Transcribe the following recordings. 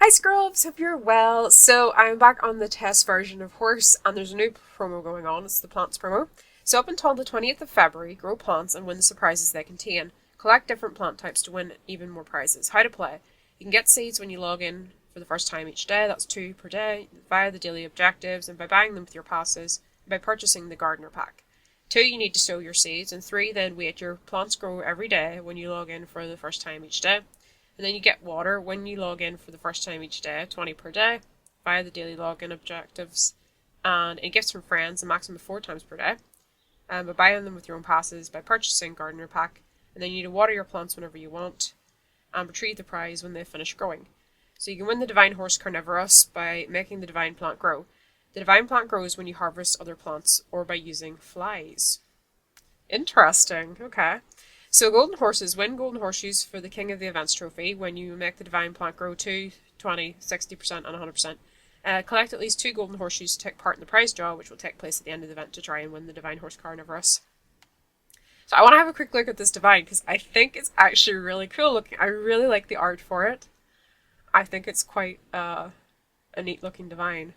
Hi Scrubs, hope you're well. So I'm back on the test version of Howrse and there's a new promo going on. It's the plants promo. So up until the 20th of February, grow plants and win the surprises they contain. Collect different plant types to win even more prizes. How to play. You can get seeds when you log in for the first time each day. That's 2 per day via the daily objectives and by buying them with your passes and by purchasing the gardener pack. 2, you need to sow your seeds, and 3, then wait. Your plants grow every day when you log in for the first time each day. And then you get water when you log in for the first time each day, 20 per day, via the daily login objectives. And it gifts from friends, a maximum of 4 times per day. By buying them with your own passes, by purchasing gardener pack. And then you need to water your plants whenever you want, and retrieve the prize when they finish growing. So you can win the Divine Horse Carnivorus by making the Divine Plant grow. The Divine Plant grows when you harvest other plants, or by using flies. Interesting, okay. So golden horses win golden horseshoes for the King of the Events trophy when you make the divine plant grow 2, 20, 60% and 100%. Collect at least 2 golden horseshoes to take part in the prize draw, which will take place at the end of the event to try and win the Divine Horse Carnivorus. So I want to have a quick look at this divine because I think it's actually really cool looking. I really like the art for it. I think it's quite a neat looking divine.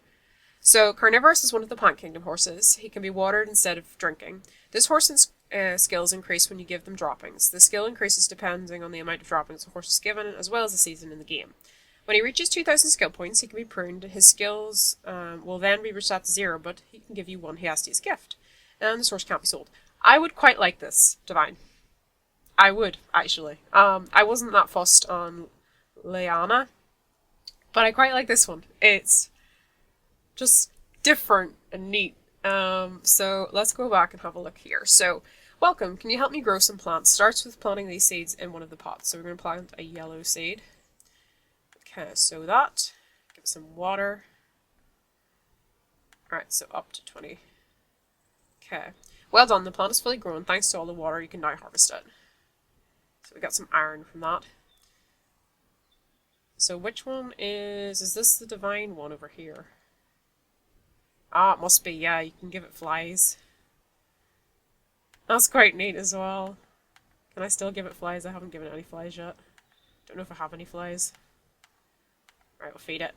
So Carnivorus is one of the Plant Kingdom horses. He can be watered instead of drinking. This horse's skills increase when you give them droppings. The skill increases depending on the amount of droppings the horse is given, as well as the season in the game. When he reaches 2,000 skill points, he can be pruned. His skills will then be reset to 0, but he can give you 1 Hasty gift. And this horse can't be sold. I would quite like this divine. I would, actually. I wasn't that fussed on Leanna, but I quite like this one. It's just different and neat. So let's go back and have a look here. So, welcome. Can you help me grow some plants? Starts with planting these seeds in one of the pots. So we're going to plant a yellow seed. Okay, sow that. Give it some water. Alright, so up to 20. Okay. Well done, the plant is fully grown. Thanks to all the water, you can now harvest it. So we got some iron from that. So which one is this the divine one over here? Ah, it must be, yeah, you can give it flies. That's quite neat as well. Can I still give it flies? I haven't given it any flies yet. Don't know if I have any flies. Right, we'll feed it.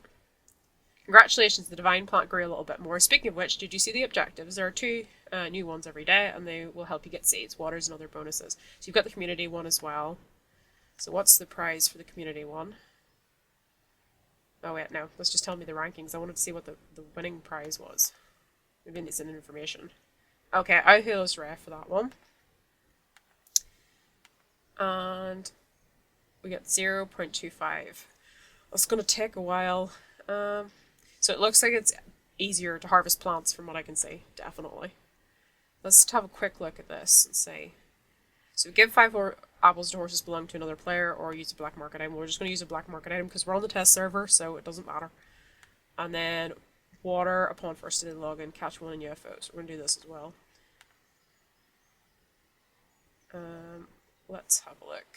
Congratulations, the divine plant grew a little bit more. Speaking of which, did you see the objectives? There are 2 new ones every day, and they will help you get seeds, waters, and other bonuses. So you've got the community one as well. So what's the prize for the community one? Oh wait, no, let's just tell me the rankings. I wanted to see what the winning prize was. Maybe it's in information. Okay, Howrse rare for that one. And we get 0.25. It's going to take a while. So it looks like it's easier to harvest plants from what I can see, definitely. Let's have a quick look at this and see. So give 5 apples to horses belong to another player, or use a black market item. We're just going to use a black market item because we're on the test server, so it doesn't matter. And then water upon first day login, catch 1 in UFOs. We're going to do this as well. Let's have a look.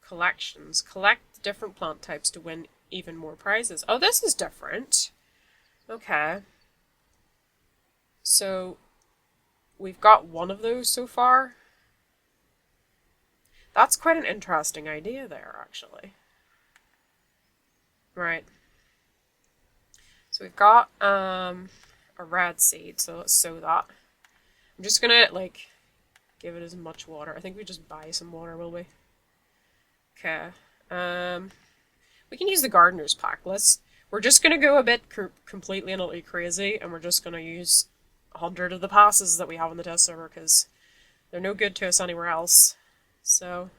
Collections. Collect different plant types to win even more prizes. Oh, this is different. Okay. So we've got 1 of those so far. That's quite an interesting idea there, actually. Right. So we've got a red seed, so let's sow that. I'm just gonna, give it as much water. I think we just buy some water, will we? Okay. We can use the gardener's pack. We're just gonna go a bit completely and utterly crazy, and we're just gonna use 100 of the passes that we have on the test server, because they're no good to us anywhere else. So,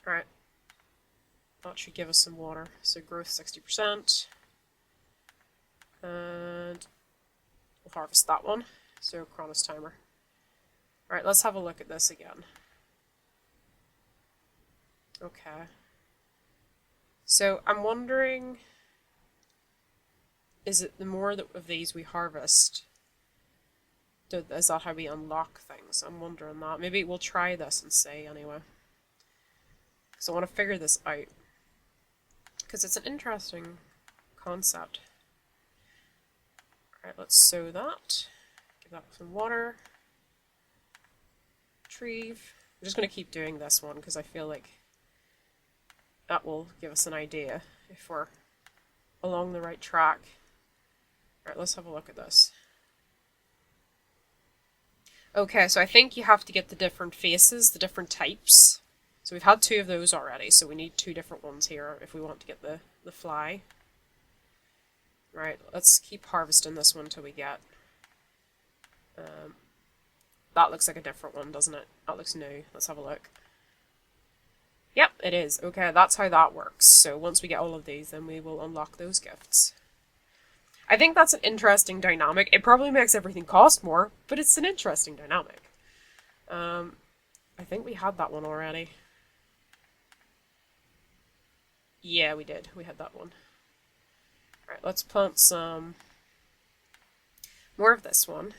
alright. That should give us some water. So growth 60%. And we'll harvest that one. So Chronos timer. Alright, let's have a look at this again. Okay. So I'm wondering, is it the more of these we harvest, is that how we unlock things? I'm wondering that. Maybe we'll try this and see anyway. Because I want to figure this out. Because it's an interesting concept. Alright, let's sow that. Give that some water. Retrieve. I'm just going to keep doing this one because I feel like that will give us an idea if we're along the right track. Alright, let's have a look at this. Okay, so I think you have to get the different faces, the different types. So we've had 2 of those already, so we need 2 different ones here if we want to get the fly. Right, let's keep harvesting this one until we get... that looks like a different one, doesn't it? That looks new. Let's have a look. Yep, it is. Okay, that's how that works. So once we get all of these, then we will unlock those gifts. I think that's an interesting dynamic. It probably makes everything cost more, but it's an interesting dynamic. I think we had that one already. Yeah, we did. We had that one. Alright, let's plant some more of this one.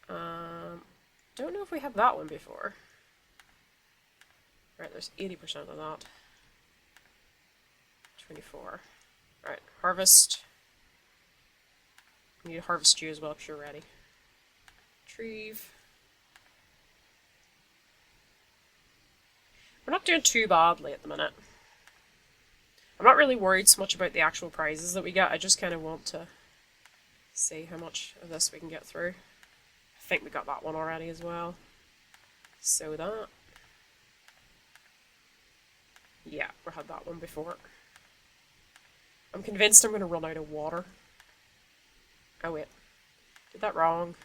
Don't know if we had that one before. Right, there's 80% of that. 24. Alright, harvest. I need to harvest you as well if you're ready. Retrieve. We're not doing too badly at the minute. I'm not really worried so much about the actual prizes that we get. I just kind of want to see how much of this we can get through. I think we got that one already as well. So that. Yeah, we had that one before. I'm convinced I'm going to run out of water. Oh wait, did that wrong.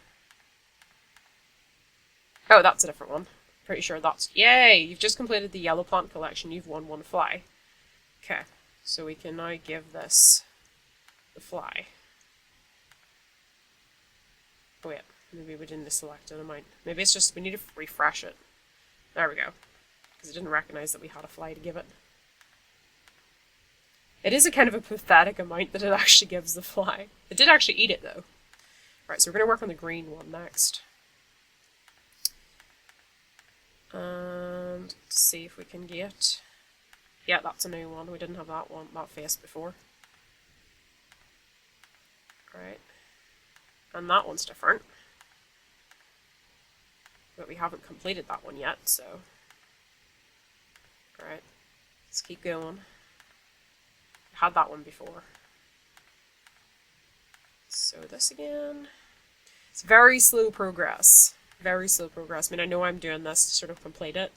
Oh, that's a different one. Pretty sure that's... Yay! You've just completed the yellow plant collection. You've won 1 fly. Okay, so we can now give this the fly. Oh wait, maybe we didn't select it. I might... Maybe it's just we need to refresh it. There we go. Because it didn't recognize that we had a fly to give it. It is a kind of a pathetic amount that it actually gives the fly. It did actually eat it though. Alright, so we're going to work on the green one next. And see if we can get... Yeah, that's a new one. We didn't have that face before. Right. And that one's different. But we haven't completed that one yet, so... Alright. Let's keep going. I had that one before. So this again. It's very slow progress. Very slow progress. I mean, I know I'm doing this to sort of complete it,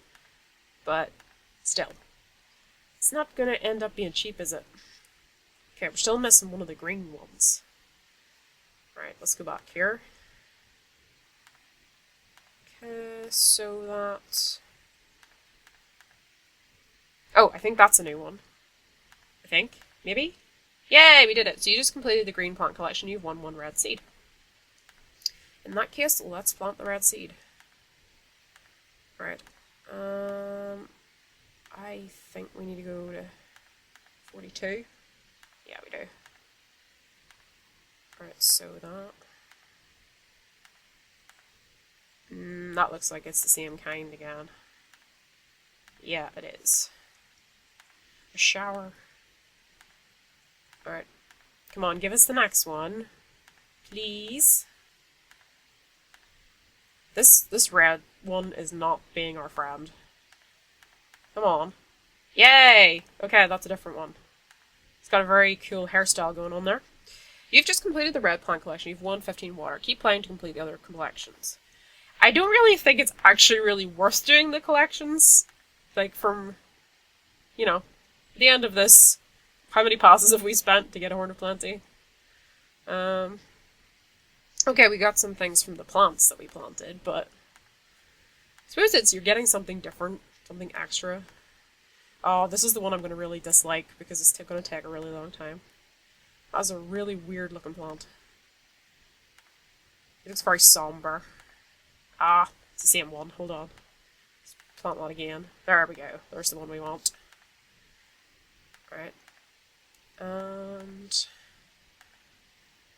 but still. It's not going to end up being cheap, is it? Okay, we're still missing one of the green ones. Right, let's go back here. Okay, so that... Oh, I think that's a new one. I think. Maybe? Yay, we did it! So you just completed the green plant collection. You've won 1 red seed. In that case, let's plant the red seed. Right. I think we need to go to 42. Yeah, we do. Right, so that... that looks like it's the same kind again. Yeah, it is. A shower. Alright. Come on, give us the next one. Please. This red one is not being our friend. Come on. Yay! Okay, that's a different one. It's got a very cool hairstyle going on there. You've just completed the red plant collection. You've won 15 water. Keep playing to complete the other collections. I don't really think it's actually really worth doing the collections. Like, from, you know, the end of this, how many passes have we spent to get a Horn of Plenty? Okay, we got some things from the plants that we planted, but I suppose it's you're getting something different, something extra. Oh, this is the one I'm going to really dislike because it's going to take a really long time. That's a really weird looking plant. It looks very somber. Ah, it's the same one. Hold on. Let's plant that again. There we go. There's the one we want. Right. And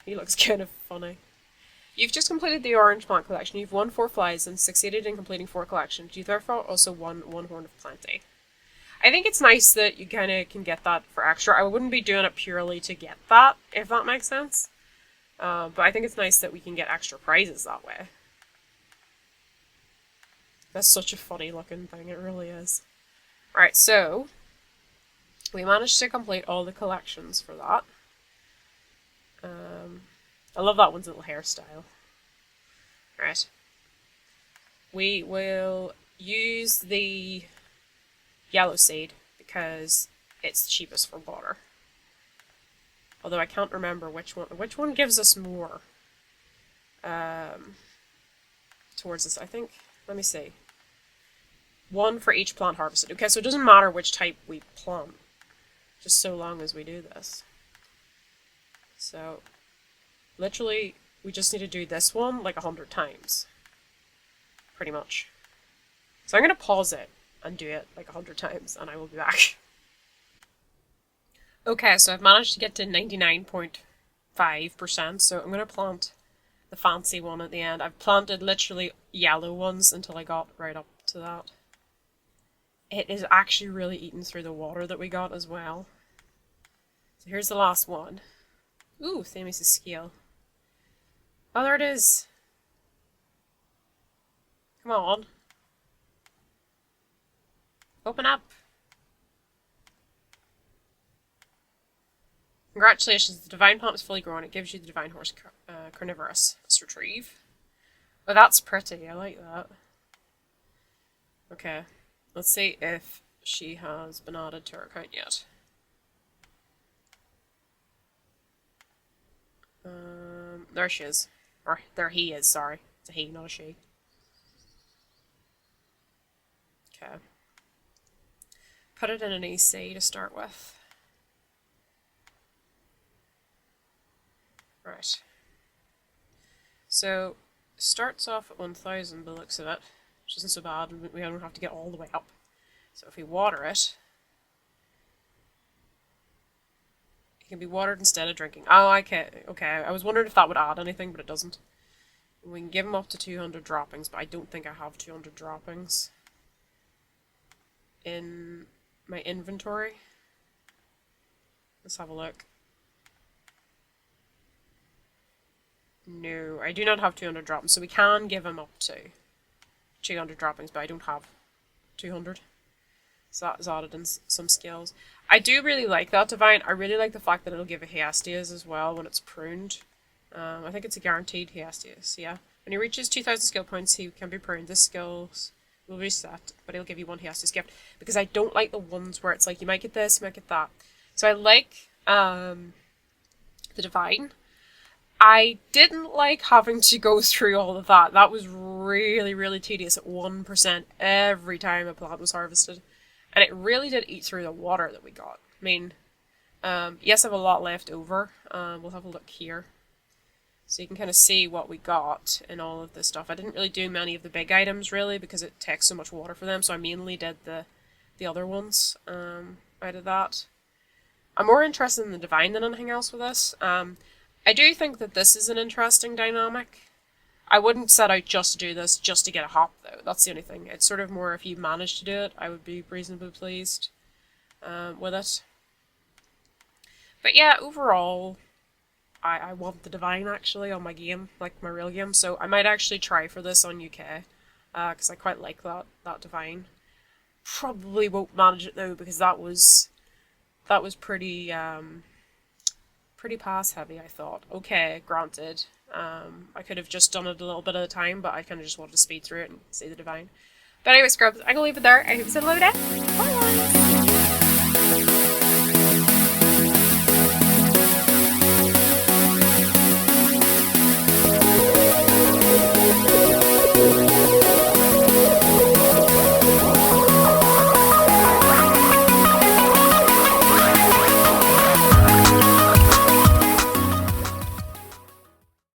he looks kind of funny. You've just completed the orange plant collection. You've won 4 flies and succeeded in completing 4 collections. You therefore also won 1 Horn of Plenty. I think it's nice that you kind of can get that for extra. I wouldn't be doing it purely to get that, if that makes sense. But I think it's nice that we can get extra prizes that way. That's such a funny looking thing, it really is. Right, so we managed to complete all the collections for that. I love that one's little hairstyle. Right. We will use the yellow seed because it's the cheapest for water. Although I can't remember which one gives us more towards this, I think. Let me see. One for each plant harvested. Okay, so it doesn't matter which type we plant, just so long as we do this. So, literally, we just need to do this one like 100 times. Pretty much. So I'm going to pause it and do it like 100 times, and I will be back. Okay, so I've managed to get to 99.5%, so I'm going to plant the fancy one at the end. I've planted literally yellow ones until I got right up to that. It is actually really eating through the water that we got as well. So here's the last one. Ooh, Thames' scale. Oh, there it is. Come on. Open up. Congratulations, the divine plant is fully grown. It gives you the divine horse Carnivorus. Let's retrieve. Oh, that's pretty. I like that. Okay. Let's see if she has been added to her account yet. There she is. Or, there he is, sorry. It's a he, not a she. Okay. Put it in an EC to start with. Right. So, starts off at 1000 by the looks of it, which isn't so bad, and we don't have to get all the way up. So if we water it, it can be watered instead of drinking. Oh, okay. I was wondering if that would add anything, but it doesn't. We can give him up to 200 droppings, but I don't think I have 200 droppings in my inventory. Let's have a look. No, I do not have 200 droppings, so we can give him up to 200 droppings, but I don't have 200. So that is added in some skills. I do really like that divine. I really like the fact that it'll give a Hiestias as well when it's pruned. I think it's a guaranteed Hiestias, yeah. When he reaches 2000 skill points, he can be pruned. This skills will reset, but it'll give you one Hiestias gift. Because I don't like the ones where it's like, you might get this, you might get that. So I like the divine. I didn't like having to go through all of that. That was really, really tedious at 1% every time a plant was harvested. And it really did eat through the water that we got. I mean, yes, I have a lot left over. We'll have a look here. So you can kind of see what we got in all of this stuff. I didn't really do many of the big items, really, because it takes so much water for them. So I mainly did the other ones out of that. I'm more interested in the divine than anything else with this. I do think that this is an interesting dynamic. I wouldn't set out just to do this just to get a hop, though. That's the only thing. It's sort of more if you manage to do it, I would be reasonably pleased with it. But yeah, overall, I want the divine, actually, on my game, like my real game. So I might actually try for this on UK, because I quite like that divine. Probably won't manage it, though, because that was pretty... pretty pass heavy, I thought. Okay, granted. I could have just done it a little bit at a time, but I kind of just wanted to speed through it and see the divine. But anyway, scrubs, I'm going to leave it there. I hope you had a lovely day. Bye!